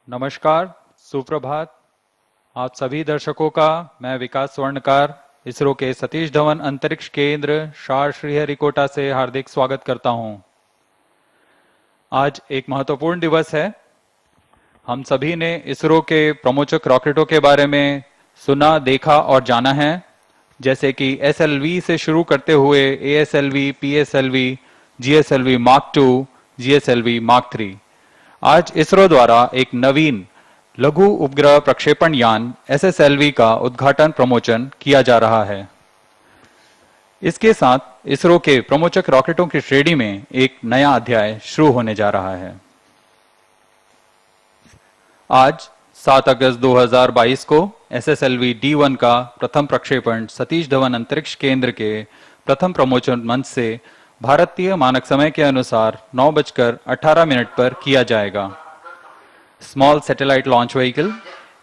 नमस्कार, सुप्रभात। आप सभी दर्शकों का मैं विकास स्वर्णकार इसरो के सतीश धवन अंतरिक्ष केंद्र श्रीहरिकोटा से हार्दिक स्वागत करता हूं। आज एक महत्वपूर्ण दिवस है। हम सभी ने इसरो के प्रमोचक रॉकेटों के बारे में सुना, देखा और जाना है, जैसे कि SLV से शुरू करते हुए ASLV, PSLV, GSLV Mark II, GSLV Mark III। आज इसरो द्वारा एक नवीन लघु उपग्रह प्रक्षेपण यान SSLV का उद्घाटन प्रमोचन किया जा रहा है। इसके साथ इसरो के प्रमोचक रॉकेटों की श्रेणी में एक नया अध्याय शुरू होने जा रहा है। आज 7 अगस्त 2022 को SSLV D1 का प्रथम प्रक्षेपण सतीश धवन अंतरिक्ष केंद्र के प्रथम प्रमोचन मंच से भारतीय मानक समय के अनुसार 9:18 पर किया जाएगा। Small satellite launch vehicle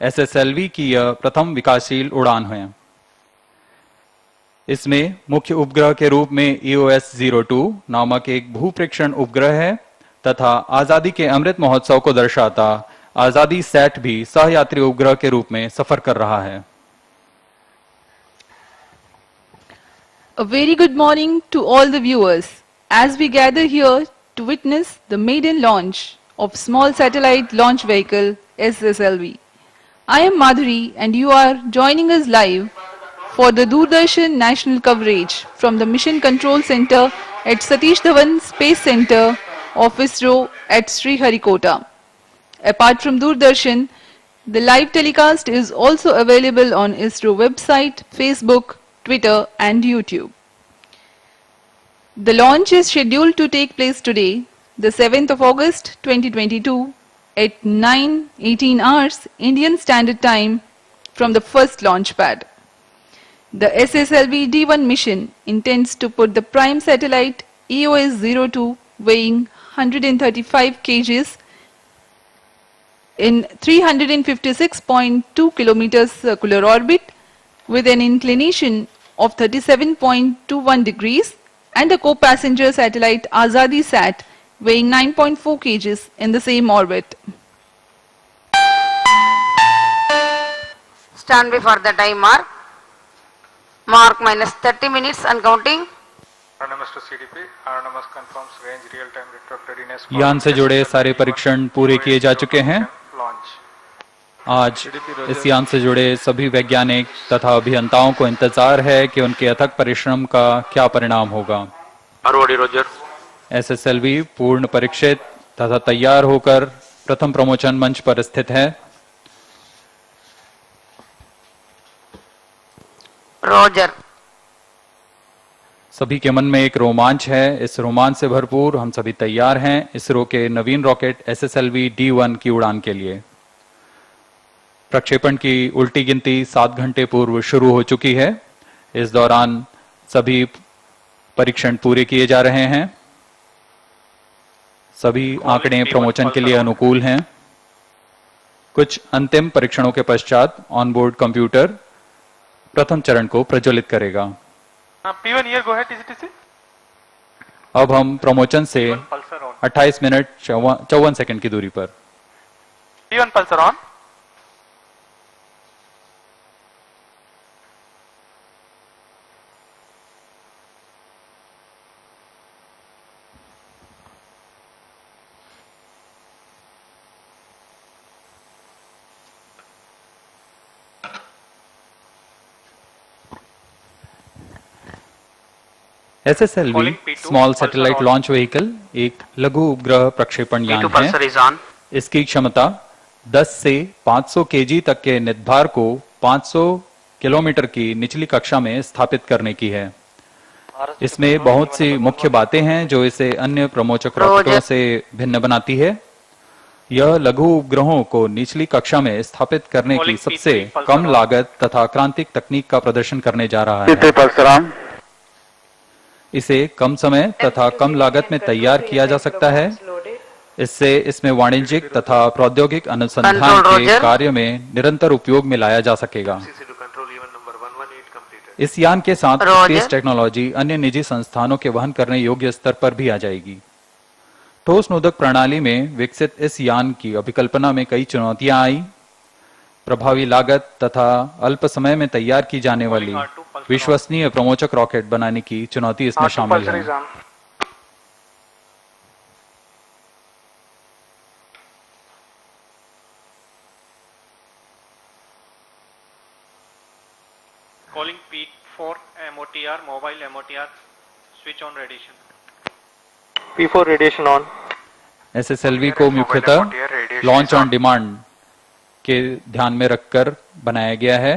SSLV की यह प्रथम विकासशील उड़ान है। इसमें मुख्य उपग्रह के रूप में EOS-02 नामक एक भूप्रेक्षण उपग्रह है तथा आजादी के अमृत महोत्सव को दर्शाता आजादी सैट भी सहयात्री उपग्रह के रूप में सफर कर रहा है। A very good morning to all the viewers as we gather here to witness the maiden launch of small satellite launch vehicle SSLV. I am Madhuri and you are joining us live for the Doordarshan national coverage from the Mission Control Center at Satish Dhawan Space Center of ISRO at Sriharikota. Apart from Doordarshan, the live telecast is also available on ISRO website, Facebook, Twitter and YouTube. The launch is scheduled to take place today, the 7th of August 2022 at 9:18 hours Indian Standard Time from the first launch pad. The SSLV D1 mission intends to put the prime satellite EOS-02 weighing 135 kgs in 356.2 kilometers circular orbit with an inclination of 37.21 degrees and a co-passenger satellite Azadi Sat weighing 9.4 kgs in the same orbit. Stand by for the time mark. Mark minus 30 minutes and counting. Mr. CDP, RNMS confirms range real-time network readiness. यान से जुड़े सारे परीक्षण पूरे किए जा चुके हैं। आज इस यान से जुड़े सभी वैज्ञानिक तथा अभियंताओं को इंतजार है कि उनके अथक परिश्रम का क्या परिणाम होगा। SSLV पूर्ण परीक्षित तथा तैयार होकर प्रथम प्रमोचन मंच पर स्थित है। रोजर। सभी के मन में एक रोमांच है। इस रोमांच से भरपूर हम सभी तैयार हैं इसरो के नवीन रॉकेट SSLV D1 की उड़ान के लिए। प्रक्षेपण की उल्टी गिनती 7 घंटे पूर्व शुरू हो चुकी है। इस दौरान सभी परीक्षण पूरे किए जा रहे हैं। सभी आंकड़े प्रमोचन के लिए अनुकूल हैं। कुछ अंतिम परीक्षणों के पश्चात ऑनबोर्ड कंप्यूटर प्रथम चरण को प्रज्वलित करेगा। P1 here, go ahead, TCTC. अब हम प्रमोचन से 28 मिनट 54 सेकंड की दूरी पर। P1 pulsar on. SSLV small satellite launch vehicle एक लघु उपग्रह प्रक्षेपण यान है। इसकी क्षमता 10 से 500 kg तक के नितभार को 500 किलोमीटर की निचली कक्षा में स्थापित करने की है। इसमें बहुत सी मुख्य बातें हैं जो इसे अन्य प्रमोचक रॉकेटों से भिन्न बनाती है। यह लघु उपग्रहों को निचली कक्षा में स्थापित करने की सबसे कम लागत तथा क्रांतिक तकनीक का प्रदर्शन करने जा रहा है। इसे कम समय तथा कम लागत में तैयार किया जा सकता है। इससे इसमें वाणिज्यिक तथा प्रौद्योगिक अनुसंधान के कार्य में निरंतर उपयोग में लाया जा सकेगा। इस यान के साथ स्पेस टेक्नोलॉजी अन्य निजी संस्थानों के वहन करने योग्य स्तर पर भी आ जाएगी। ठोस नोदक प्रणाली में विकसित इस यान की अभिकल्पना में कई चुनौतियां आई। प्रभावी लागत तथा अल्प समय में तैयार की जाने वाली विश्वसनीय प्रमोचक रॉकेट बनाने की चुनौती इसमें R2 शामिल pulsar है। is on. Calling peak for MOTR, mobile MOTR, switch on radiation. P4 radiation on. SSLV को मुख्यतः लॉन्च ऑन डिमांड के ध्यान में रखकर बनाया गया है।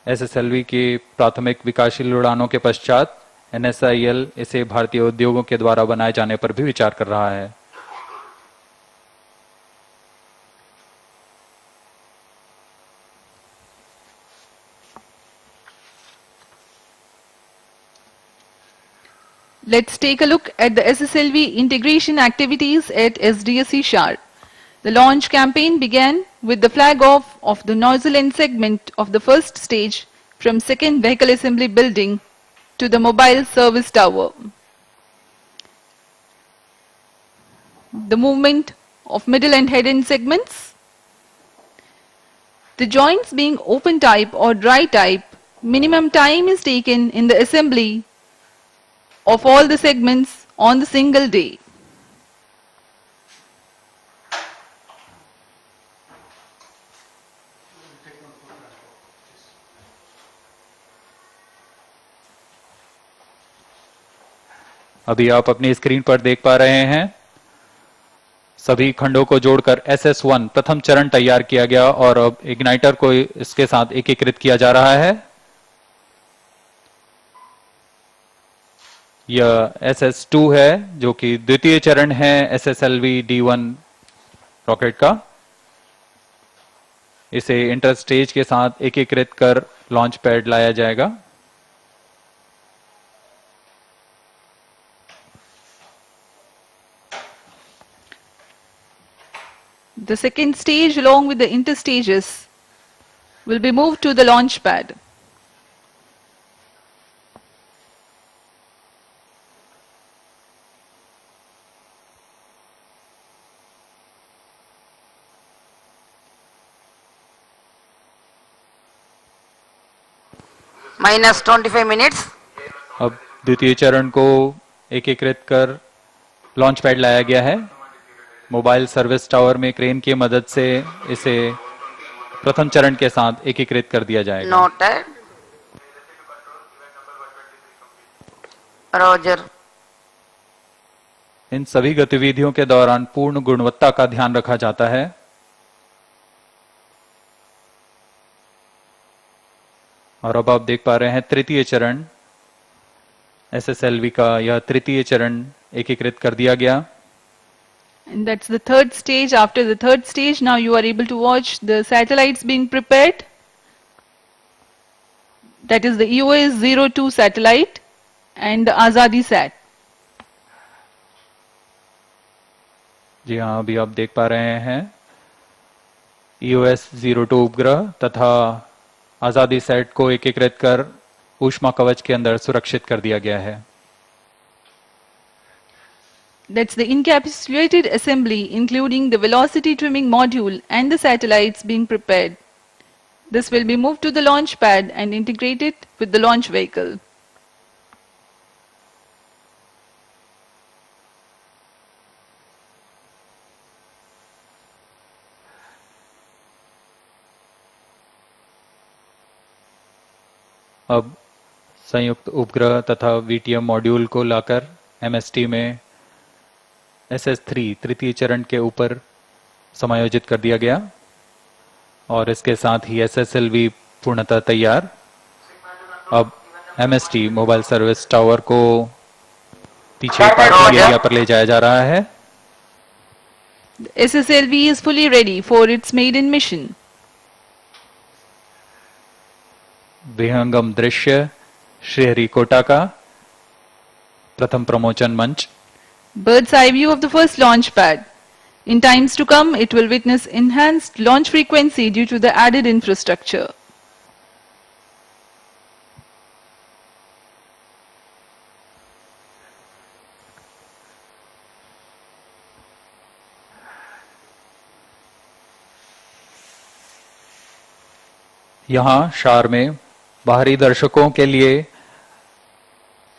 एसएसएलवी के प्राथमिक विकासशील उड़ानों के पश्चात एनएसआईएल इसे भारतीय उद्योगों के द्वारा बनाए जाने पर भी विचार कर रहा है। Let's take a look at the SSLV integration activities at SDSC Shar. The launch campaign began with the flag off of the nozzle end segment of the first stage from second vehicle assembly building to the mobile service tower. The movement of middle and head end segments. The joints being open type or dry type, minimum time is taken in the assembly of all the segments on the single day. अभी आप अपनी screen पर देख पा रहे हैं सभी खंडों को जोड़कर SS1 प्रथम चरण तैयार किया गया और अब इग्नाइटर को इसके साथ एकीकृत किया जा रहा है। यह SS2 है जो कि द्वितीय चरण है SSLV D1 रॉकेट का। इसे इंटर स्टेज के साथ एकीकृत कर लॉन्च पैड लाया जाएगा। The second stage along with the interstages will be moved to the launch pad. minus 25 minutes. अब द्वितीय चरण को एकीकृत कर लॉन्च पैड लाया गया है। मोबाइल सर्विस टावर में क्रेन की मदद से इसे प्रथम चरण के साथ एकीकृत कर दिया जाएगा। Noted. Roger. इन सभी गतिविधियों के दौरान पूर्ण गुणवत्ता का ध्यान रखा जाता है। और अब आप देख पा रहे हैं तृतीय चरण एसएसएलवी का यह तृतीय चरण एकीकृत कर दिया गया। And that's the third stage. After the third stage, now you are able to watch the satellites being prepared. That is the EOS-02 satellite and the Azadi Sat. जी हाँ, अभी आप देख पा रहे हैं EOS-02 उपग्रह तथा आजादी सेट को एकीकृत कर ऊष्मा कवच के अंदर सुरक्षित कर दिया गया है। That's the encapsulated assembly including the velocity trimming module and the satellites being prepared. This will be moved to the launch pad and integrated with the launch vehicle. अब संयुक्त उपग्रह तथा वीटीएम मॉड्यूल को लाकर एमएसटी में SS3 तृतीय चरण के ऊपर समायोजित कर दिया गया और इसके साथ ही SSLV पूर्णतः तैयार। अब MST मोबाइल सर्विस टावर को पीछे पार्किंग एरिया पर ले जाया जा रहा है। The SSLV is fully ready for its maiden mission. विहंगम दृश्य श्रीहरिकोटा का प्रथम प्रमोचन मंच। Bird's eye view of the first launch pad. In times to come, it will witness enhanced launch frequency due to the added infrastructure. यहाँ शार में बाहरी दर्शकों के लिए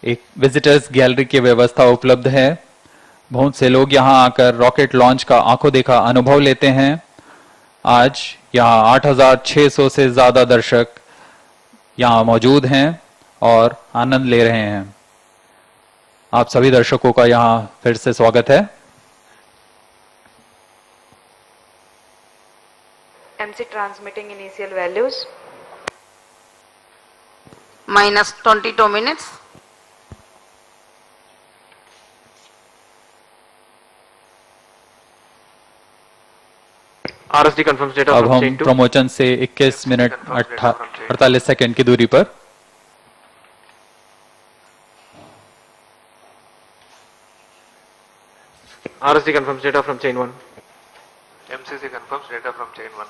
एक विजिटर्स गैलरी की व्यवस्था उपलब्ध है। बहुत से लोग यहाँ आकर रॉकेट लॉन्च का आंखों देखा अनुभव लेते हैं। आज यहाँ 8,600 से ज्यादा दर्शक यहाँ मौजूद हैं और आनंद ले रहे हैं। आप सभी दर्शकों का यहाँ फिर से स्वागत है। MC transmitting initial values. minus 22 minutes. RSD confirms data अब from हम chain 2. प्रमोशन से 21 मिनट 48 सेकंड की दूरी पर RSD confirms data from chain 1. MCC confirms data from chain 1.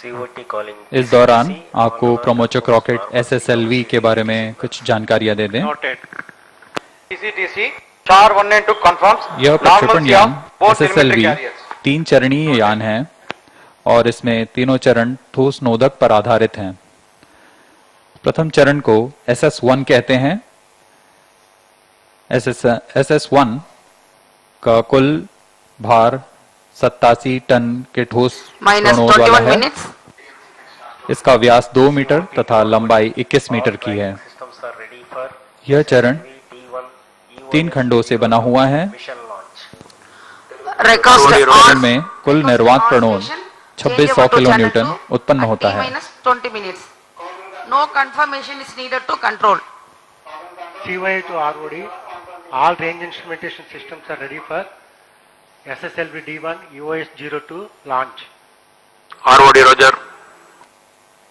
COT calling. इस दौरान CC आपको on प्रमोचक the rocket post SSLV के बारे में कुछ जानकारियां दे दें। Noted. TC Char 1 and 2 confirms. यह प्रक्षेपण normalcy यान of both SSLV elementary carriers. 3 चरणीय यान है और इसमें तीनों चरण ठोस नोदक पर आधारित हैं। प्रथम चरण को SS1 कहते हैं। SS1 का कुल भार 87 टन के ठोस minus प्रणोद वाला 21 है। minutes. इसका व्यास 2 मीटर तथा लंबाई 21 मीटर की है। systems are ready for यह चरण D1 EOS 3 खंडों से बना हुआ है। mission launch. Request चरण on में कुल निर्वात प्रणोद 2600 किलो न्यूटन उत्पन्न होता है। minus 20 minutes. No confirmation is needed to control. CY to ROD, all range instrumentation systems are ready for SSLV D1 EOS-02 launch. ROD Roger.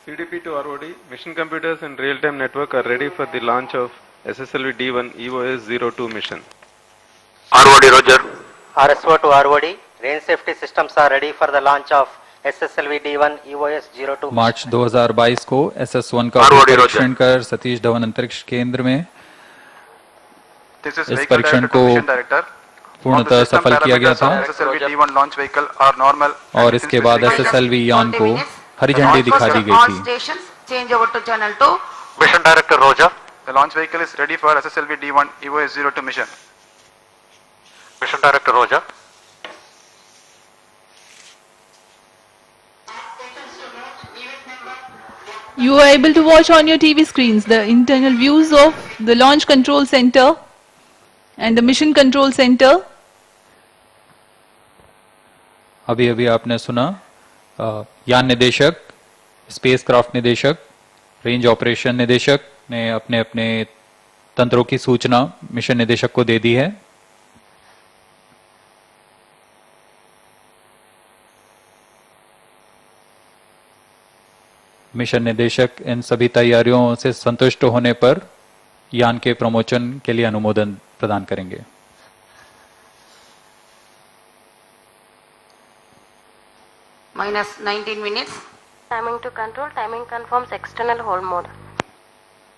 CDP to ROD, mission computers and real-time network are ready for the launch of SSLV D1 EOS-02 mission. ROD Roger. RSO to ROD, range safety systems are ready for the launch of SSLV D1 EOS-02. मार्च 2022 को SS1 का ROD Roger. परीक्षण कर सतीश धवन अंतरिक्ष केंद्र में This is इस vehicle परीक्षण director to को mission director. पूर्णतः सफल किया गया था SSLV D1 launch vehicle are normal. और इसके बाद SSLV यान को हरी झंडी दिखा दी गई All थी। stations change over to channel 2. Mission Director Roger. The launch vehicle is ready for SSLV D1 EOS-02 mission. Mission Director Roger. You are able to watch on your TV screens the internal views of the Launch Control Center and the Mission Control Center. अभी अभी आपने सुना यान निदेशक, spacecraft निदेशक, range operation निदेशक ने अपने अपने तंत्रों की सूचना मिशन निदेशक को दे दी है। मिशन निदेशक इन सभी तैयारियों से संतुष्ट होने पर यान के प्रमोशन के लिए अनुमोदन प्रदान करेंगे। Minus 19 minutes. Timing to control, timing confirms external hold mode.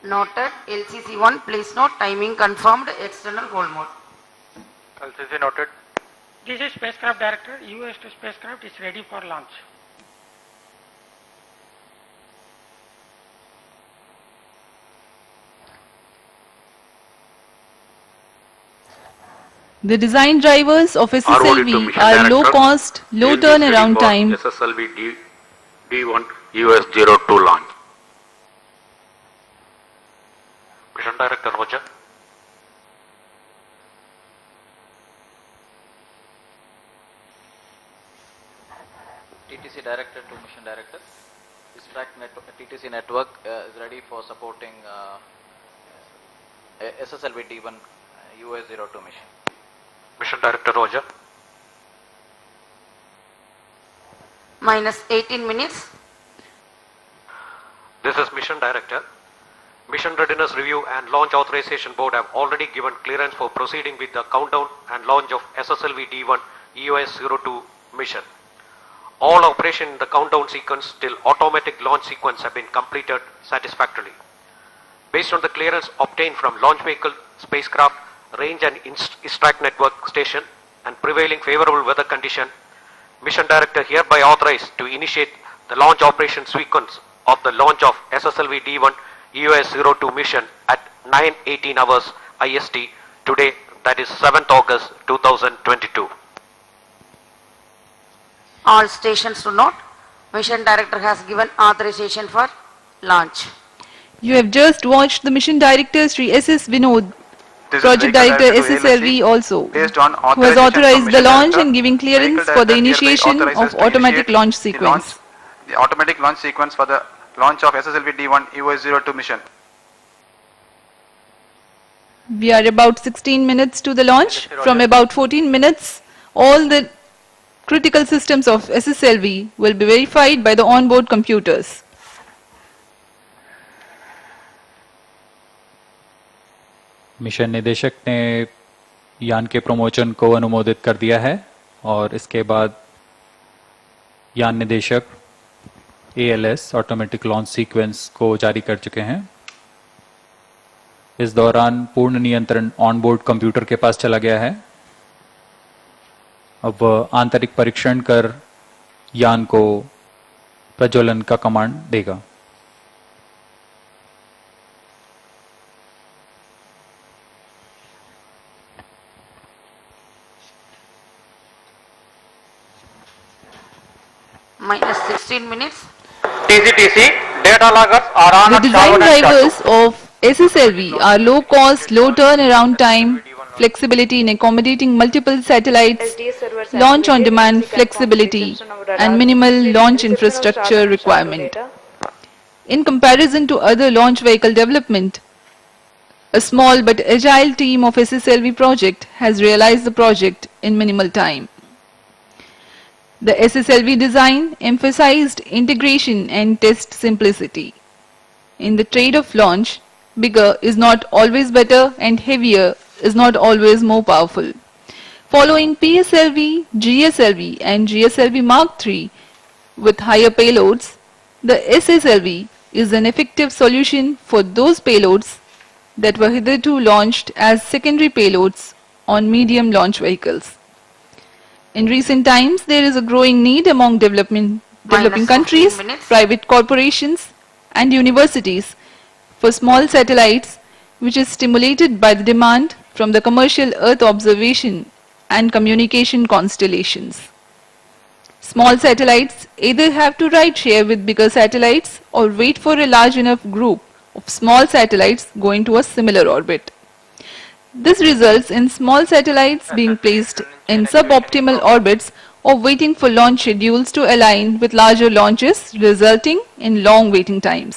Noted. LCC1, please note timing confirmed external hold mode. LCC noted. This is spacecraft director, EOS-2 spacecraft is ready for launch. The design drivers of ROD to SSLV mission are director. low cost, low turnaround time. SSLV D1 EOS-02 launch. Mission Director Roger. TTC Director to Mission Director. This TTC network is ready for supporting SSLV D1 EOS-02 mission. Mission Director Roger. Minus 18 minutes. This is Mission Director. Mission Readiness Review and Launch Authorization Board have already given clearance for proceeding with the countdown and launch of SSLV D1 EOS-02 mission. All operation in the countdown sequence till automatic launch sequence have been completed satisfactorily. Based on the clearance obtained from launch vehicle, spacecraft, range and ISTRAC network station, and prevailing favorable weather condition, Mission Director hereby authorized to initiate the launch operation sequence of the launch of SSLV D1 EOS-02 mission at 9:18 hours IST today, that is 7th August 2022. All stations to note, Mission Director has given authorization for launch. You have just watched the Mission Director Sri S.S. Vinod, This is Project Vehicle Director Director to SSLV ALSC, also, based on who has authorization from authorized the Mission launch Director. and giving clearance Vehicle for the Director hereby initiation authorizes of to automatic initiate launch the sequence. The automatic launch sequence for the launch of SSLV D1 EOS-02 mission. We are about 16 minutes to the launch. From about 14 minutes, all the critical systems of SSLV will be verified by the onboard computers. Mission निदेशक ने यान के promotion को अनुमोदित कर दिया है और इसके बाद यान निदेशक ALS ऑटोमेटिक लॉन्च सीक्वेंस को जारी कर चुके हैं। इस दौरान पूर्ण नियंत्रण ऑनबोर्ड कंप्यूटर के पास चला गया है। अब वह आंतरिक परीक्षण कर यान को प्रज्वलन का कमांड देगा। Minus 16 minutes. TCTC, data loggers are on The at design SHA-1 and drivers SHA-2. of SSLV are low cost, low turnaround time, flexibility in accommodating multiple satellites, launch on demand flexibility, and minimal launch infrastructure requirement. In comparison to other launch vehicle development, a small but agile team of SSLV project has realized the project in minimal time. The SSLV design emphasized integration and test simplicity. In the trade of launch, bigger is not always better and heavier is not always more powerful. Following PSLV, GSLV and GSLV Mark III with higher payloads, the SSLV is an effective solution for those payloads that were hitherto launched as secondary payloads on medium launch vehicles. In recent times, there is a growing need among developing countries, private corporations and universities for small satellites, which is stimulated by the demand from the commercial Earth observation and communication constellations. Small satellites either have to ride share with bigger satellites or wait for a large enough group of small satellites going to a similar orbit. This results in small satellites being placed in suboptimal orbits or waiting for launch schedules to align with larger launches, resulting in long waiting times.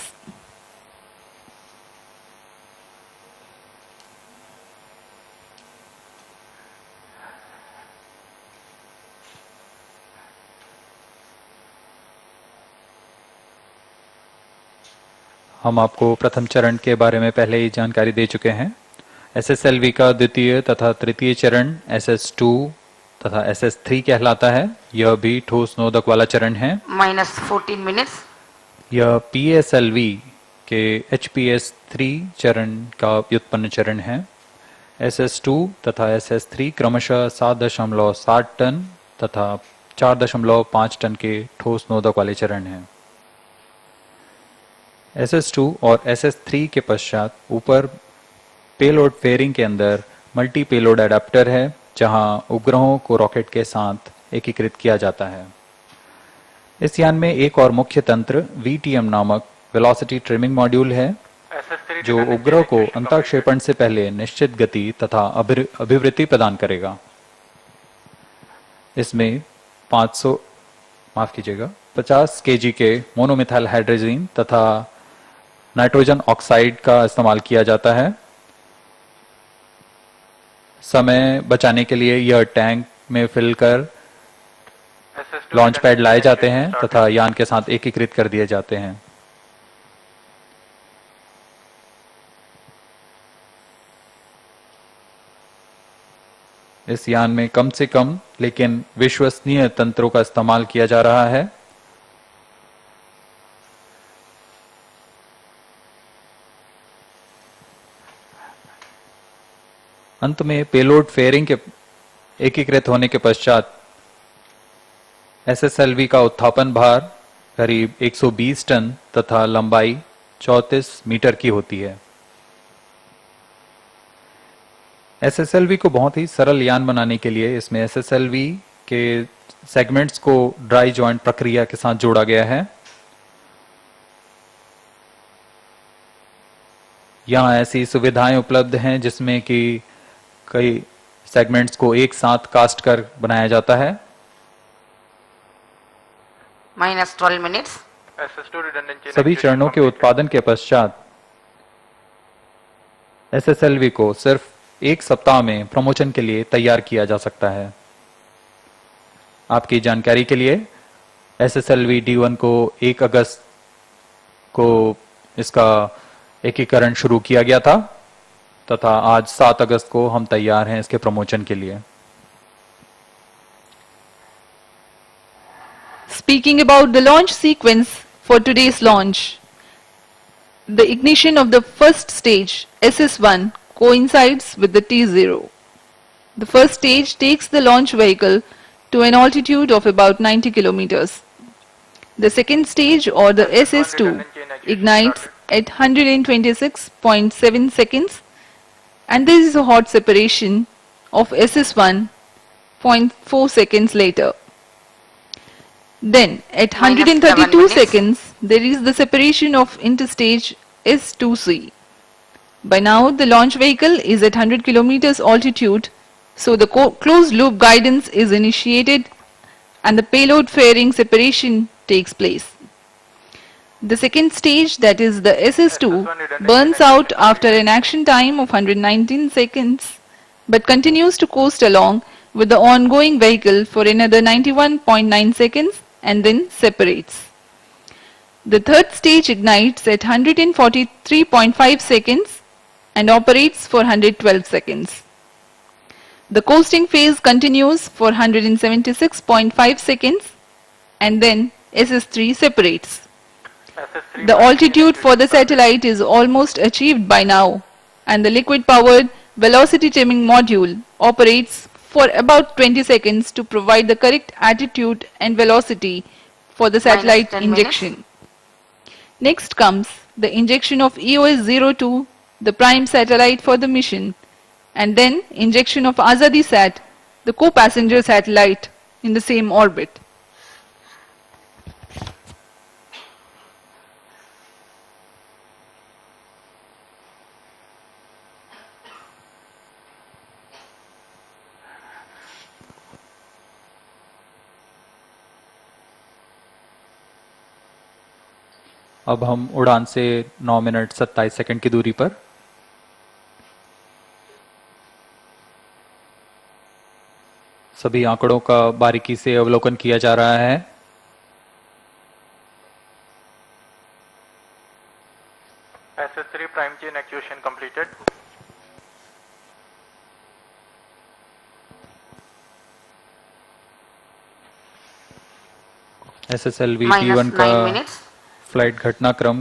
हम आपको प्रथम चरण के बारे में पहले ही जानकारी दे चुके हैं। SSLV का द्वितीय तथा तृतीय चरण SS2 तथा SS3 कहलाता है। यह भी ठोस नोदक वाला चरण है। Minus 14 minutes. यह PSLV के HPS3 चरण का व्युत्पन्न चरण है। SS2 तथा SS3 क्रमशः 7.7 टन तथा 4.5 टन के ठोस नोदक वाले चरण हैं। SS2 और SS3 के पश्चात ऊपर पेलोड फेयरिंग के अंदर मल्टी पेलोड एडाप्टर है, जहां उपग्रहों को रॉकेट के साथ एकीकृत किया जाता है। इस यान में एक और मुख्य तंत्र VTM नामक वेलोसिटी ट्रिमिंग मॉड्यूल है, जो उपग्रह को अंतःक्षेपण से पहले निश्चित गति तथा अभिवृद्धि प्रदान करेगा। इसमें 50 kg के मोनोमिथाइल हाइड्रोजन तथा नाइट्रोजन ऑक्साइड का इस्तेमाल किया जाता है। समय बचाने के लिए यह टैंक में फिल कर लॉन्च पैड लाए जाते हैं तथा यान के साथ एकीकृत कर दिए जाते हैं। इस यान में कम से कम लेकिन विश्वसनीय तंत्रों का इस्तेमाल किया जा रहा है। अंत में पेलोड फेयरिंग के एकीकृत होने के पश्चात एसएसएलवी का उत्थापन भार करीब 120 टन तथा लंबाई 34 मीटर की होती है। एसएसएलवी को बहुत ही सरल यान बनाने के लिए इसमें एसएसएलवी के सेगमेंट्स को ड्राई जॉइंट प्रक्रिया के साथ जोड़ा गया है। यहाँ ऐसी सुविधाएं उपलब्ध हैं जिसमें कि कई सेगमेंट्स को एक साथ कास्ट कर बनाया जाता है। -12 minutes. सभी चरणों के उत्पादन के पश्चात एसएसएलवी को सिर्फ एक सप्ताह में प्रमोशन के लिए तैयार किया जा सकता है। आपकी जानकारी के लिए एसएसएलवी D1 को 1 अगस्त को इसका एकीकरण शुरू किया गया था तथा आज 7 अगस्त को हम तैयार हैं इसके प्रमोशन के लिए। Speaking about the launch sequence for today's launch, the ignition of the first stage, SS1, coincides with the T0. The first stage takes the launch vehicle to an altitude of about 90 kilometers. The second stage, or the SS2, ignites at 126.7 seconds, and there is a hot separation of SS1 0.4 seconds later. Then at 132 seconds, there is the separation of interstage S2C. By now, the launch vehicle is at 100 kilometers altitude, so the closed loop guidance is initiated and the payload fairing separation takes place. The second stage, that is the SS2, burns out after an action time of 119 seconds but continues to coast along with the ongoing vehicle for another 91.9 seconds and then separates. The third stage ignites at 143.5 seconds and operates for 112 seconds. The coasting phase continues for 176.5 seconds and then SS3 separates. The altitude for the satellite is almost achieved by now, and the liquid-powered velocity trimming module operates for about 20 seconds to provide the correct attitude and velocity for the satellite injection. Next comes the injection of EOS-02, the prime satellite for the mission, and then injection of Azadi-Sat, the co-passenger satellite in the same orbit. अब हम उड़ान से 9 minute 27 second की दूरी पर सभी आंकड़ों का बारीकी से अवलोकन किया जा रहा है। SS3 prime chain actuation completed. SSLV D1 का फ्लाइट घटनाक्रम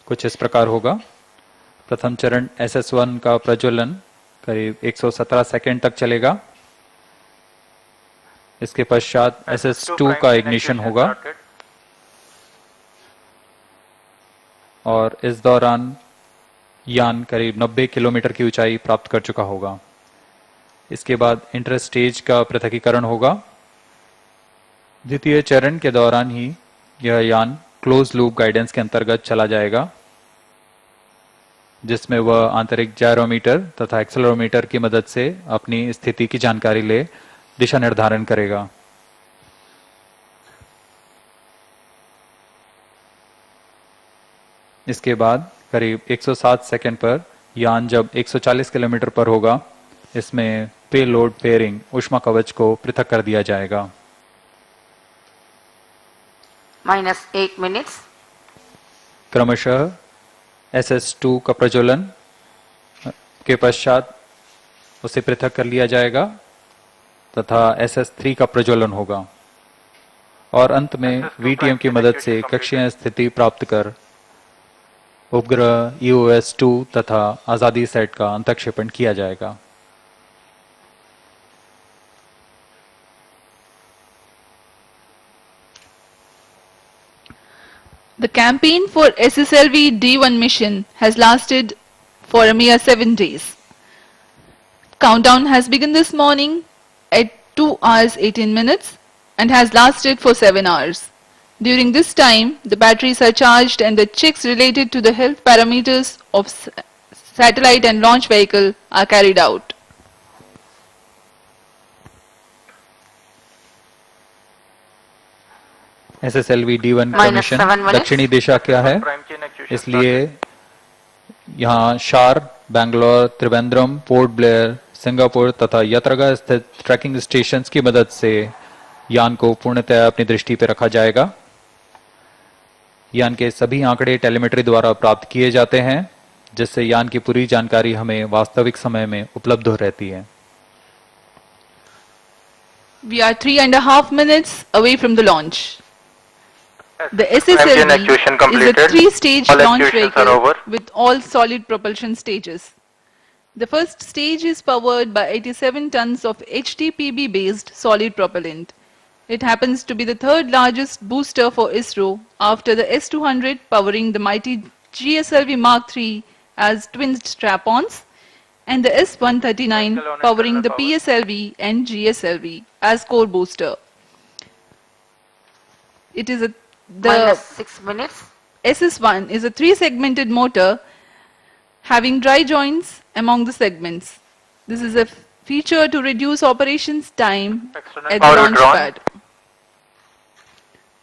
कुछ इस प्रकार होगा। प्रथम चरण SS1 का प्रज्वलन करीब 117 सेकंड तक चलेगा। इसके पश्चात SS2 का इग्निशन होगा और इस दौरान यान करीब 90 किलोमीटर की ऊंचाई प्राप्त कर चुका होगा। इसके बाद इंटर स्टेज का पृथकीकरण होगा। द्वितीय चरण के दौरान ही यह यान क्लोज लूप गाइडेंस के अंतर्गत चला जाएगा, जिसमें वह आंतरिक जायरोमीटर तथा एक्सेलेरोमीटर की मदद से अपनी स्थिति की जानकारी ले दिशा निर्धारण करेगा। इसके बाद करीब 107 सेकंड पर यान जब 140 किलोमीटर पर होगा, इसमें पेलोड पेयरिंग ऊष्मा कवच को पृथक कर दिया जाएगा। -8 minutes. क्रमशः SS2 का प्रज्वलन के पश्चात उसे पृथक कर लिया जाएगा तथा SS3 का प्रज्वलन होगा और अंत में VTM की मदद से कक्षीय स्थिति प्राप्त कर उपग्रह EOS-2 तथा आजादी सेट का अंतक्षेपण किया जाएगा। The campaign for SSLV D1 mission has lasted for a mere 7 days. Countdown has begun this morning at 2 hours 18 minutes and has lasted for 7 hours. During this time, the batteries are charged and the checks related to the health parameters of satellite and launch vehicle are carried out. SSLV D1 का Minus mission 7 minutes. दक्षिणी दिशा क्या है, Prime chain actuation इसलिए यहाँ शार, Bangalore, Trivandrum, port Blair, Singapore तथा यात्रागा स्थित trekking stations की मदद से यान को पूर्णतः अपनी दृष्टि पर रखा जाएगा। यान के सभी आंकड़े टेलीमेट्री द्वारा प्राप्त किए जाते हैं, जिससे यान की पूरी जानकारी हमें वास्तविक समय में उपलब्ध हो रहती है। We are 3.5 minutes away from the launch. The SSLV is a 3-stage launch vehicle with all solid propulsion stages. The first stage is powered by 87 tons of HTPB-based solid propellant. It happens to be the third largest booster for ISRO after the S-200 powering the mighty GSLV Mark III as twin strap-ons and the S-139 powering the PSLV and GSLV as core booster. It is Minus 6 minutes. SS1 is a 3-segmented motor having dry joints among the segments. This is a feature to reduce operations time at the launch pad.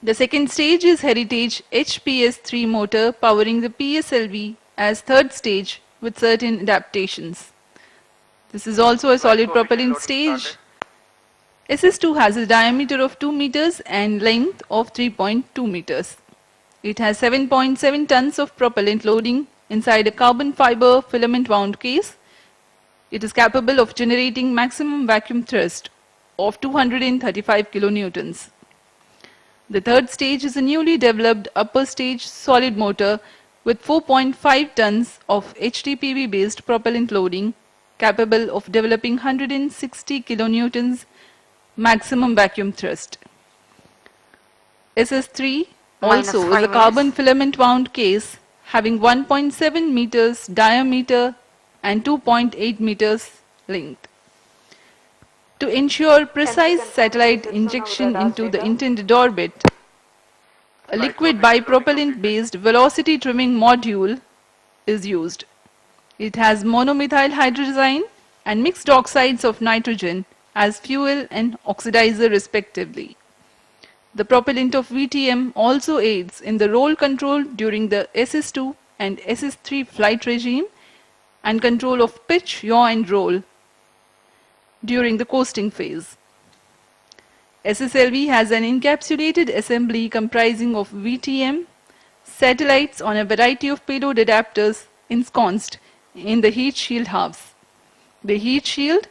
The second stage is Heritage HPS-3 motor powering the PSLV as third stage with certain adaptations. This is also a solid propellant stage. SS2 has a diameter of 2 meters and length of 3.2 meters. It has 7.7 tons of propellant loading inside a carbon fiber filament wound case. It is capable of generating maximum vacuum thrust of 235 kilonewtons. The third stage is a newly developed upper stage solid motor with 4.5 tons of HTPB based propellant loading capable of developing 160 kilonewtons maximum vacuum thrust. SS3 also is a carbon filament wound case having 1.7 meters diameter and 2.8 meters length. To ensure precise satellite injection into the intended orbit, a liquid bipropellant based velocity trimming module is used. It has monomethyl hydrazine and mixed oxides of nitrogen as fuel and oxidizer respectively. The propellant of VTM also aids in the roll control during the SS2 and SS3 flight regime and control of pitch, yaw and roll during the coasting phase. SSLV has an encapsulated assembly comprising of VTM, satellites on a variety of payload adapters ensconced in the heat shield halves. The heat shield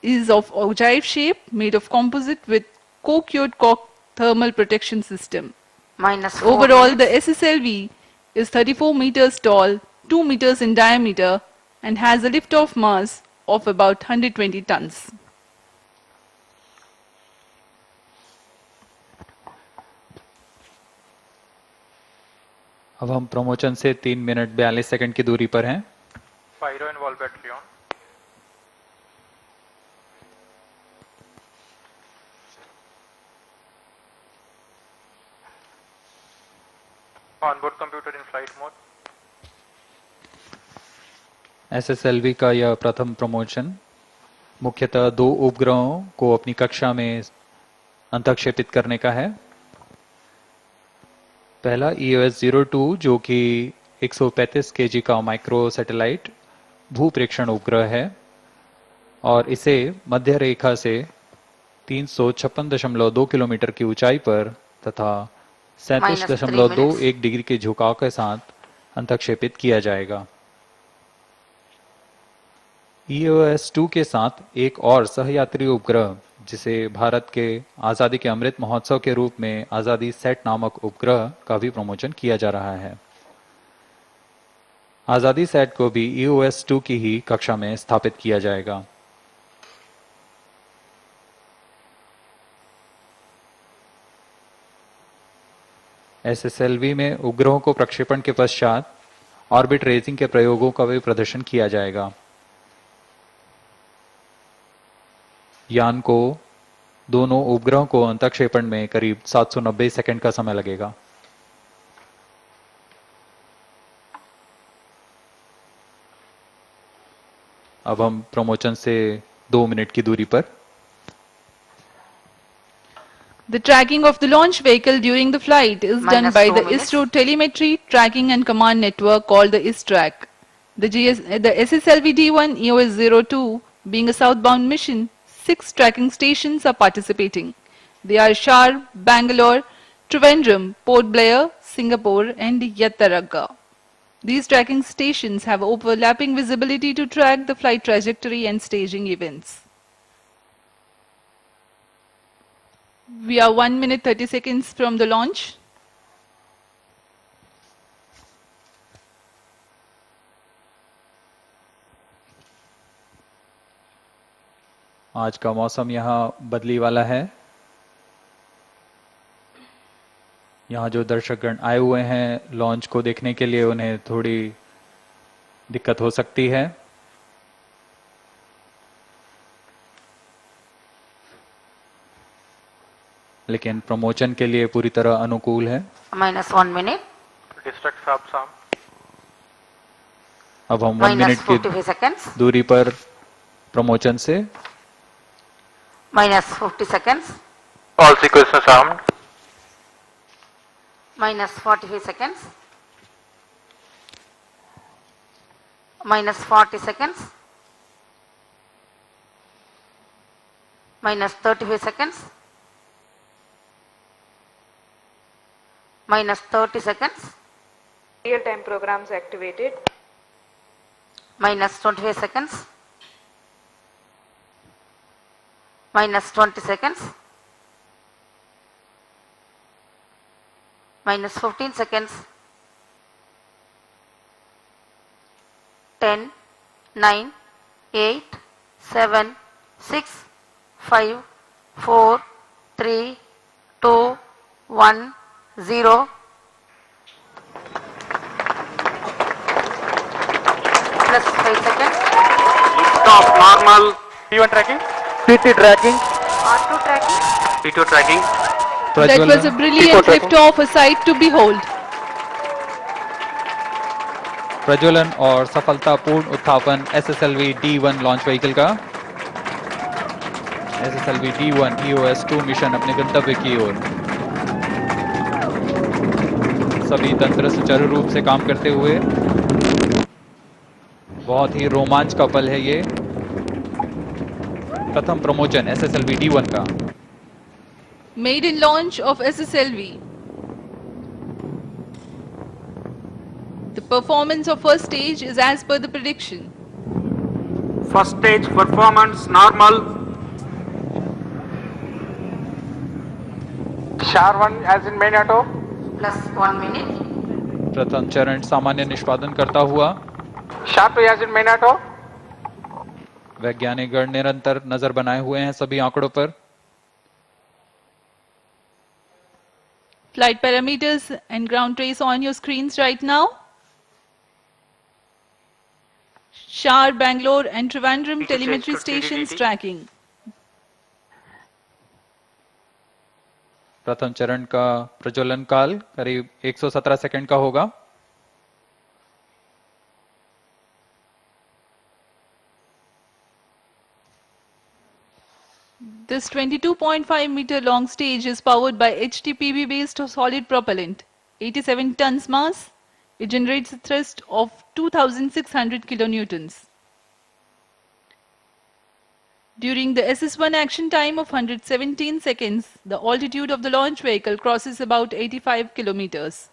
is of ogive shape made of composite with co-cured cork thermal protection system. Minus 4 Overall, the minutes. SSLV is 34 meters tall, 2 meters in diameter and has a lift-off mass of about 120 tons. अब हम promotion से 3 minute 42 second की दूरी पर हैं। Pyro and wall battery on. Onboard computer in flight mode. SSLV का यह प्रथम प्रमोशन मुख्यतः 2 उपग्रहों को अपनी कक्षा में अंतःक्षेपित करने का है। पहला EOS-02 जो कि 135 kg का माइक्रो सैटेलाइट भूप्रेक्षण उपग्रह है और इसे मध्य रेखा से 356.2 किलोमीटर की ऊंचाई पर तथा 37.21 डिग्री के झुकाव के साथ अंतःक्षेपित किया जाएगा। EOS-2 के साथ एक और सहयात्री उपग्रह जिसे भारत के आजादी के अमृत महोत्सव के रूप में आजादी सेट नामक उपग्रह का भी प्रमोशन किया जा रहा है। आजादी सेट को भी EOS-2 की ही कक्षा में स्थापित किया जाएगा। एसएसएलवी में उपग्रहों को प्रक्षेपण के पश्चात ऑर्बिट रेजिंग के प्रयोगों का भी प्रदर्शन किया जाएगा। यान को दोनों उपग्रहों को अंतःक्षेपण में करीब 790 सेकंड का समय लगेगा। अब हम प्रमोशन से 2 मिनट की दूरी पर। The tracking of the launch vehicle during the flight is done Minus by 2 the minutes. ISRO Telemetry Tracking and Command Network called the ISTRAC. The SSLV D1 EOS-02 being a southbound mission, 6 tracking stations are participating. They are Shar, Bangalore, Trivandrum, Port Blair, Singapore and Yadagiri. These tracking stations have overlapping visibility to track the flight trajectory and staging events. We are 1 minute 30 seconds from the launch. आज का मौसम यहाँ बदली वाला है। यहाँ जो दर्शकगण आए हुए हैं लॉन्च को देखने के लिए, उन्हें थोड़ी दिक्कत हो सकती है। लेकिन प्रमोशन के लिए पूरी तरह अनुकूल है। -1 minute. Distract Sam. अब हम 1 मिनट की -45 seconds. दूरी पर प्रमोशन से। -50 seconds. All sequences armed. -45 seconds. -40 seconds. -35 seconds. -30 seconds. Real-time programs activated. -25 seconds. -20 seconds. -15 seconds. 10, 9, 8, 7, 6, 5, 4, 3, 2, 1, 0. Plus 5 seconds. Stop normal. P1 tracking. PT tracking. R2 tracking. P2 tracking. That was a brilliant lift-off, a sight to behold. प्रज्वलन और सफलतापूर्ण उत्थापन SSLV D1 launch vehicle का। SSLV D1 EOS-02 mission अपने गंतव्य की ओर। सभी तंत्र सुचारू रूप से काम करते हुए। बहुत ही रोमांच का पल है ये। प्रथम प्रमोशन एसएसएलवी D1 का। Maiden launch of SSLV. The performance of first stage is as per the prediction. First stage performance normal. Shar 1 as in main auto. Plus 1 minute. प्रथम चरण सामान्य निष्पादन करता हुआ। Shar 2 as in main auto. वैज्ञानिक गण निरंतर नजर बनाए हुए हैं सभी आंकड़ों पर। Flight parameters and ground trace on your screens right now. Shar, Bangalore and Trivandrum telemetry stations tracking. प्रथम चरण का प्रज्वलन काल करीब 117 सेकंड का होगा। This 22.5 meter long stage is powered by HTPB based solid propellant, 87 tons mass. It generates a thrust of 2600 kilonewtons. During the SS1 action time of 117 seconds, the altitude of the launch vehicle crosses about 85 kilometers.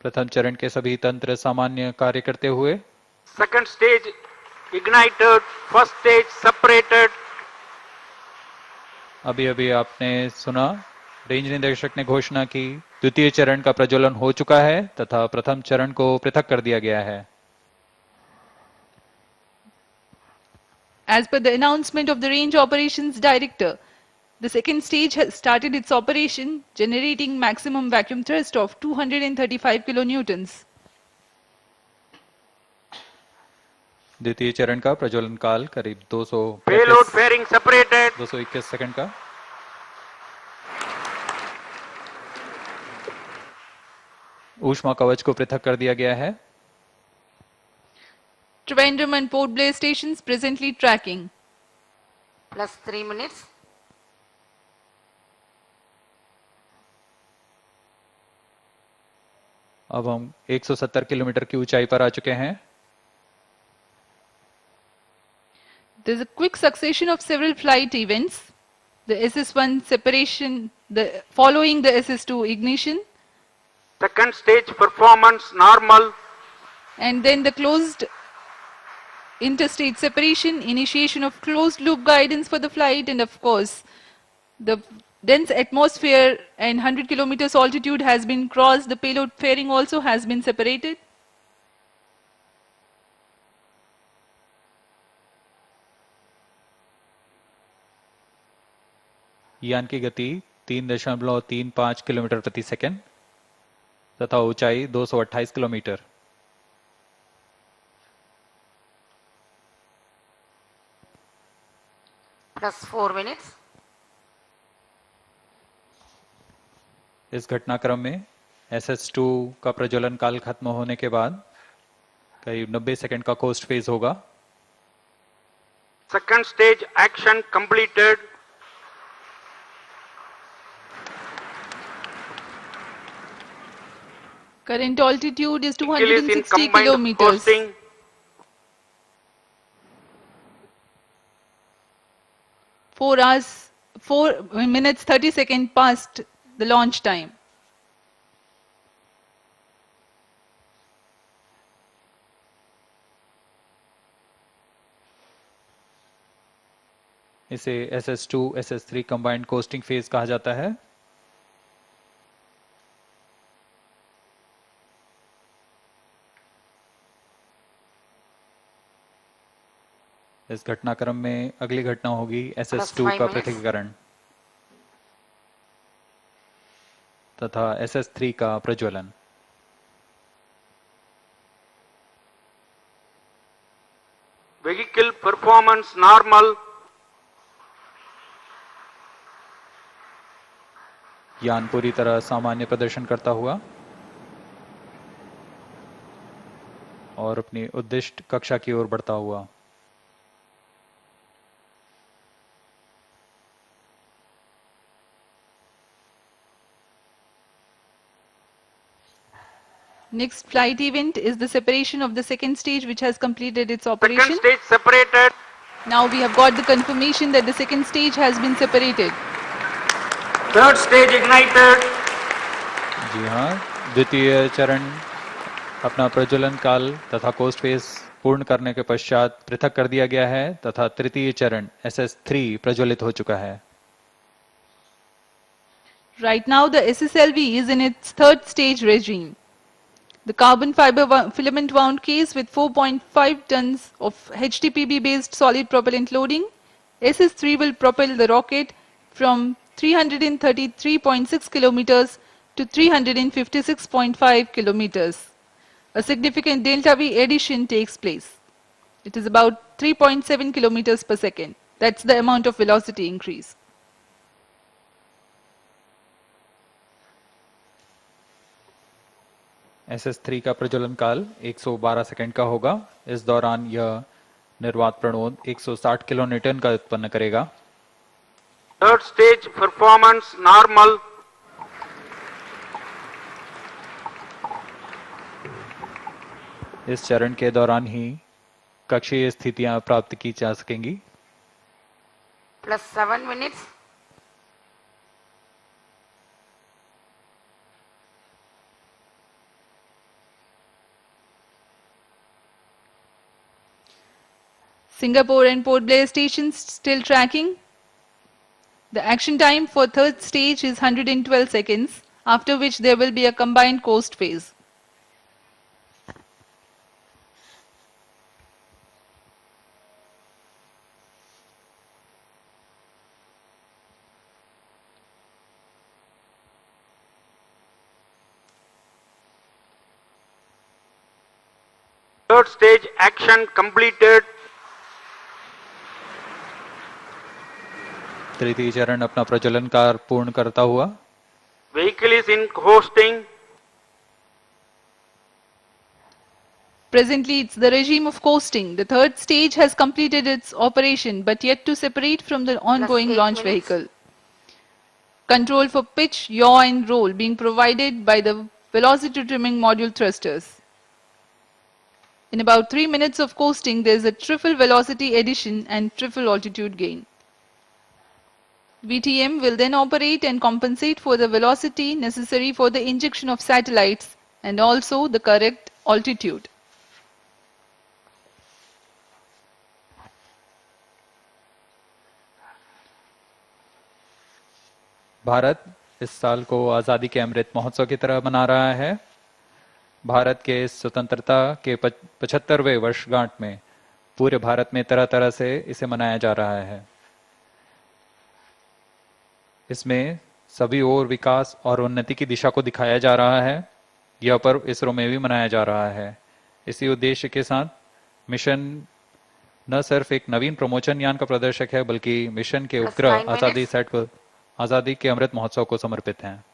प्रथम चरण के सभी तंत्र सामान्य कार्य करते हुए। Second stage ignited. First stage separated. अभी अभी आपने सुना रेंज निदेशक ने घोषणा की द्वितीय चरण का प्रज्वलन हो चुका है तथा प्रथम चरण को पृथक कर दिया गया है। As per the announcement of the Range Operations Director, the second stage has started its operation, generating maximum vacuum thrust of 235 kilonewtons. द्वितीय चरण का प्रज्वलन काल करीब 221 Payload fairing separated. 221 सेकंड का। ऊष्मा कवच को पृथक कर दिया गया है। Trivandrum and Port Blair stations presently tracking. Plus 3 minutes. अब हम 170 किलोमीटर की ऊंचाई पर आ चुके हैं। There's a quick succession of several flight events. The SS1 separation, following the SS2 ignition. Second stage performance normal. And then the closed interstate separation, initiation of closed loop guidance for the flight, and of course, the dense atmosphere and 100 kilometers altitude has been crossed. The payload fairing also has been separated. यान की गति 3.35 kilometre प्रति second तथा ऊंचाई 228 kilometre. Plus 4 minutes. इस घटनाक्रम में SS2 का प्रज्वलन काल खत्म होने के बाद करीब 90 सेकंड का कोस्ट फेज होगा। Second stage action completed. Current altitude is 260 kilometers. Costing. 4 minutes 30 seconds past the launch time. इसे SS2 SS3 combined costing phase कहा जाता है। इस घटनाक्रम में अगली घटना होगी SS2 का पृथक्करण तथा SS3 का प्रज्वलन। Vehicle performance normal. यान पूरी तरह सामान्य प्रदर्शन करता हुआ और अपनी उद्दिष्ट कक्षा की ओर बढ़ता हुआ। Next flight event is the separation of the second stage, which has completed its operation. Second stage separated. Now we have got the confirmation that the second stage has been separated. Third stage ignited. जी हाँ, द्वितीय चरण अपना प्रज्वलन काल तथा coast phase पूर्ण करने के पश्चात पृथक कर दिया गया है तथा तृतीय चरण SS3 प्रज्वलित हो चुका है। Right now the SSLV is in its third stage regime. The carbon fiber filament wound case with 4.5 tons of HTPB based solid propellant loading, SS3 will propel the rocket from 333.6 kilometers to 356.5 kilometers. A significant delta V addition takes place. It is about 3.7 kilometers per second. That's the amount of velocity increase. SS3 का प्रज्वलन काल 112 second का होगा। इस दौरान यह निर्वात प्रणोद 160 kilonewton का उत्पन्न करेगा। Third stage performance normal. इस चरण के दौरान ही कक्षीय स्थितियां प्राप्त की जा सकेंगी। Plus 7 minutes. Singapore and Port Blair stations still tracking. The action time for third stage is 112 seconds, after which there will be a combined coast phase. third stage action completed. तृतीय चरण अपना प्रज्वलन कार्य पूर्ण करता हुआ। Vehicle is in hosting. Presently, it's the regime of coasting. The third stage has completed its operation, but yet to separate from the ongoing 8 launch minutes. vehicle. Control for pitch, yaw and roll being provided by the velocity trimming module thrusters. In about 3 minutes of coasting, there is a triple velocity addition and triple altitude gain. VTM will then operate and compensate for the velocity necessary for the injection of satellites and also the correct altitude. Bharat इस साल को आज़ादी के अमृत महोत्सव की तरह मना रहा है। भारत के स्वतंत्रता के 75वें वर्षगांठ में पूरे भारत में तरह तरह से इसे मनाया जा रहा है। इसमें सभी ओर विकास और उन्नति की दिशा को दिखाया जा रहा है। यह पर्व इसरो में भी मनाया जा रहा है। इसी उद्देश्य के साथ मिशन न सिर्फ एक नवीन प्रमोचन यान का प्रदर्शक है, बल्कि मिशन के उपग्रह आजादी सेट को आजादी के अमृत महोत्सव को समर्पित हैं।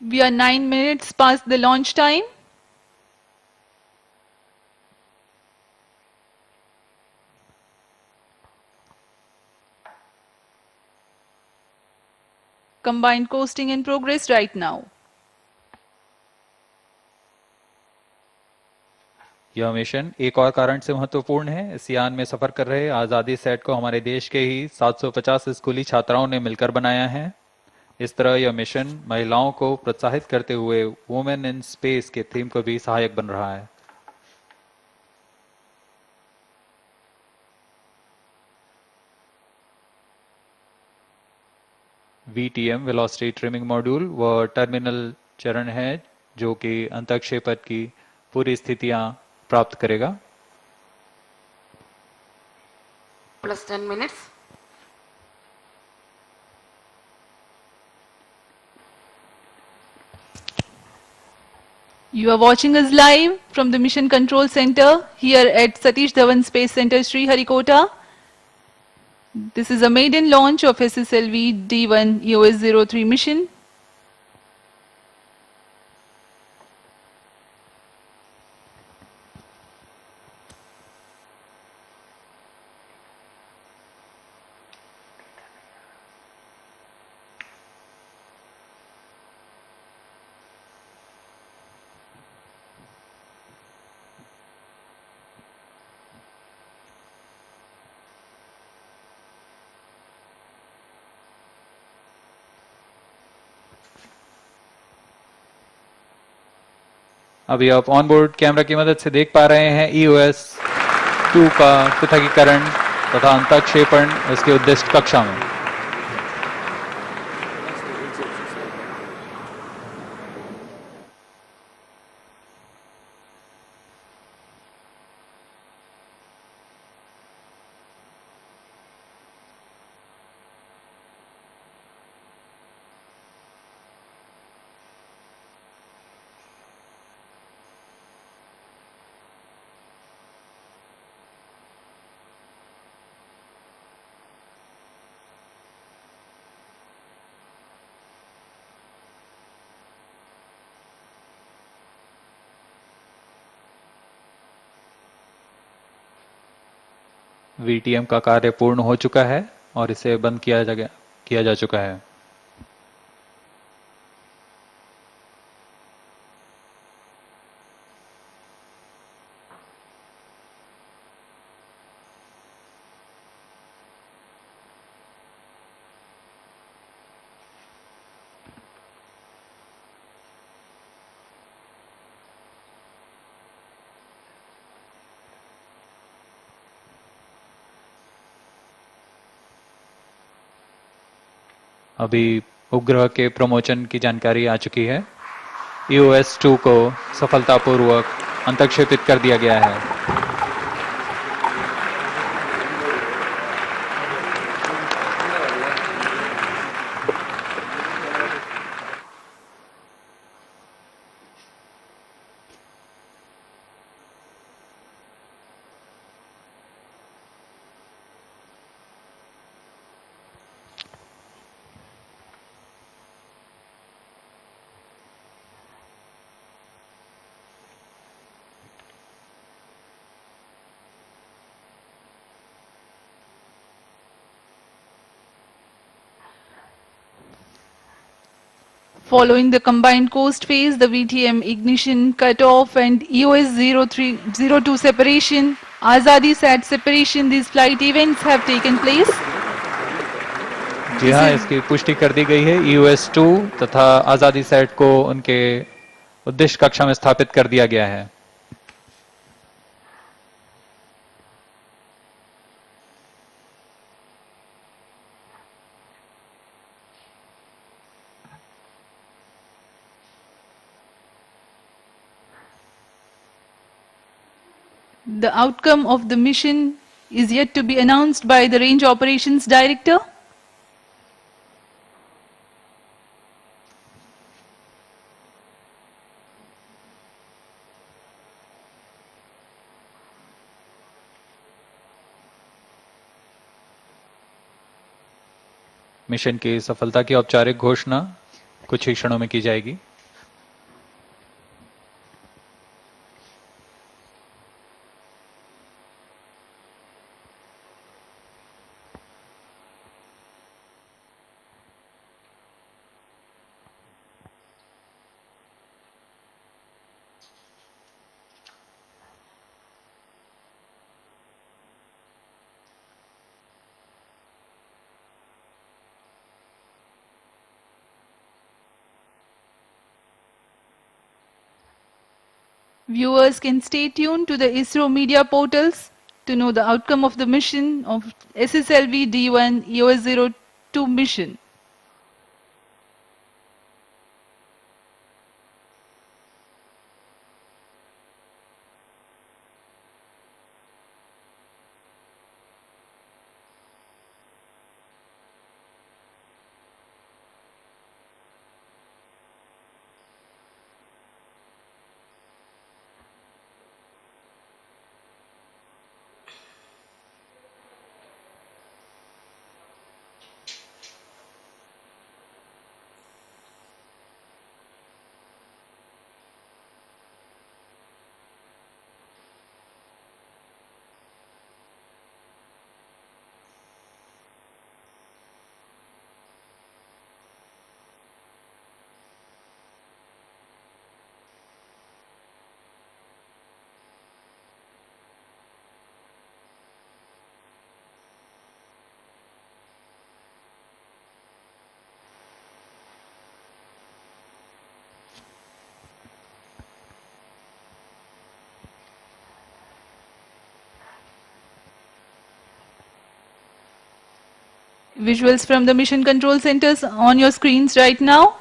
We are 9 minutes past the launch time. Combined coasting in progress right now. यह मिशन एक और कारण से महत्वपूर्ण है। इस यान में सफर कर रहे आजादी सेट को हमारे देश के ही 750 स्कूली छात्राओं ने मिलकर बनाया है। इस तरह यह मिशन महिलाओं को प्रोत्साहित करते हुए वुमेन इन स्पेस के थीम को भी सहायक बन रहा है। VTM वेलोसिटी ट्रिमिंग मॉड्यूल व टर्मिनल चरण है जो कि अंतःक्षेपण की पूरी स्थितियां प्राप्त करेगा। Plus 10 minutes. You are watching us live from the Mission Control Center here at Satish Dhawan Space Center, Sriharikota. This is a maiden launch of SSLV D1 EOS-03 mission. अभी आप ऑन बोर्ड कैमरा की मदद से देख पा रहे हैं EOS-2 का पृथकीकरण तथा अंतःक्षेपण इसके उद्दिष्ट कक्षा में। VTM का कार्य पूर्ण हो चुका है और इसे बंद किया जा चुका है। अभी उपग्रह के प्रमोचन की जानकारी आ चुकी है। EOS-2 को सफलतापूर्वक अंतःक्षेपित कर दिया गया है। Following the combined coast phase, the VTM ignition cutoff and EOS-02 separation, Azadi Sat separation, these flight events have taken place. जी हाँ, इसकी पुष्टि कर दी गई है। EOS-2 तथा आजादी सेट को उनके उद्देश्य कक्षा में स्थापित कर दिया गया है। The outcome of the mission is yet to be announced by the Range Operations Director. Mission की सफलता की औपचारिक घोषणा कुछ ही क्षणों में की जाएगी। Viewers can stay tuned to the ISRO media portals to know the outcome of the mission of SSLV D1 EOS-02 mission. Visuals from the mission control centers on your screens right now.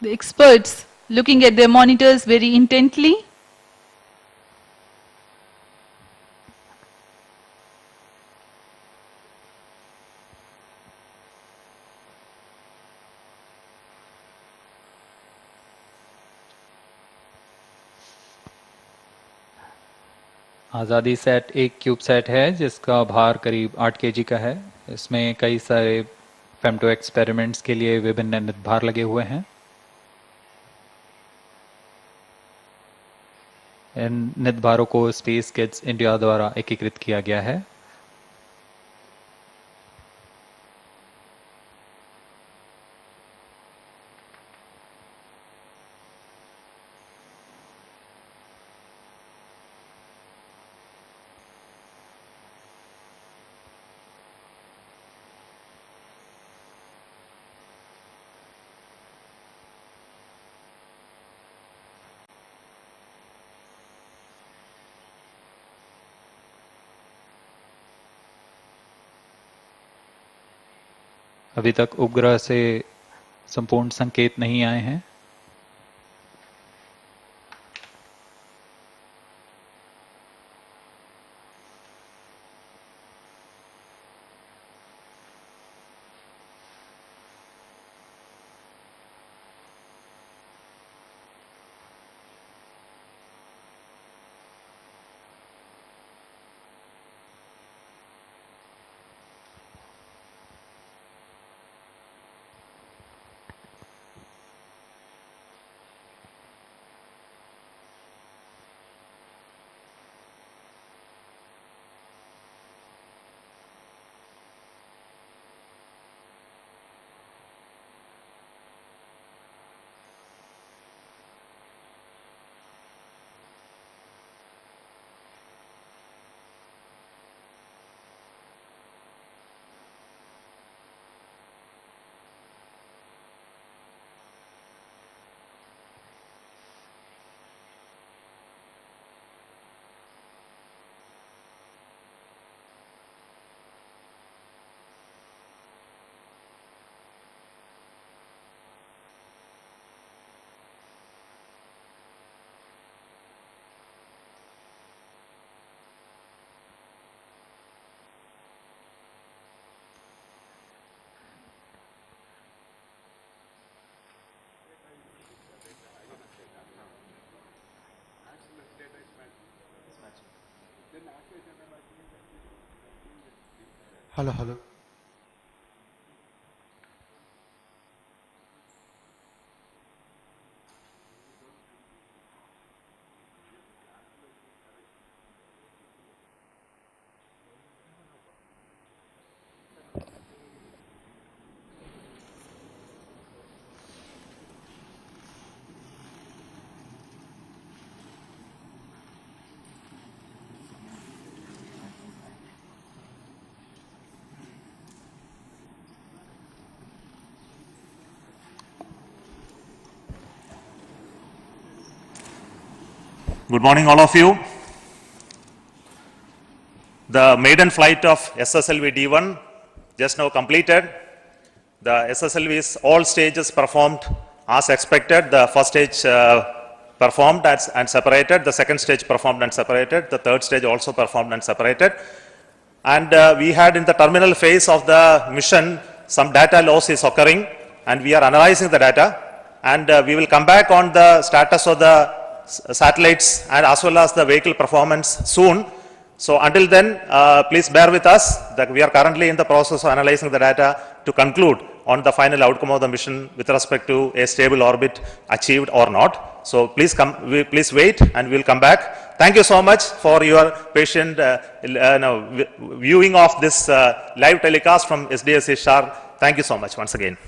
The experts looking at their monitors very intently. आज़ादी set एक cube set है जिसका भार करीब 8 KG का है। इसमें कई सारे फेम्टो एक्सपेरिमेंट्स के लिए विभिन्न नितभार लगे हुए हैं। इन नितभारों को स्पेस किड्स इंडिया द्वारा एकीकृत किया गया है। अभी तक उपग्रह से संपूर्ण संकेत नहीं आए हैं। Hello. Good morning, all of you. The maiden flight of SSLV D1 just now completed. The SSLV's all stages performed as expected. The first stage performed and separated. The second stage performed and separated. The third stage also performed and separated. And we had in the terminal phase of the mission some data loss is occurring, and we are analyzing the data. And we will come back on the status of the satellites and as well as the vehicle performance soon. So until then, please bear with us that we are currently in the process of analyzing the data to conclude on the final outcome of the mission with respect to a stable orbit achieved or not. So please please wait, and we'll come back. Thank you so much for your patient viewing of this live telecast from SDSC SHAR. Thank you so much once again.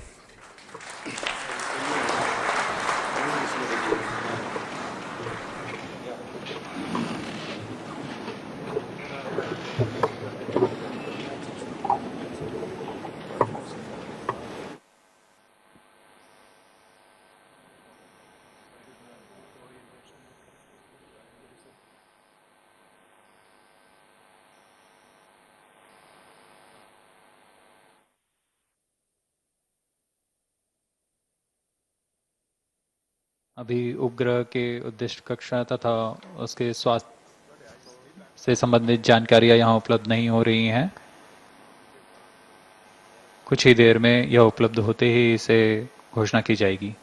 अभी उपग्रह के उद्दिष्ट कक्षा तथा उसके स्वास्थ्य से संबंधित जानकारियां यहां उपलब्ध नहीं हो रही हैं। कुछ ही देर में यह उपलब्ध होते ही इसे घोषणा की जाएगी।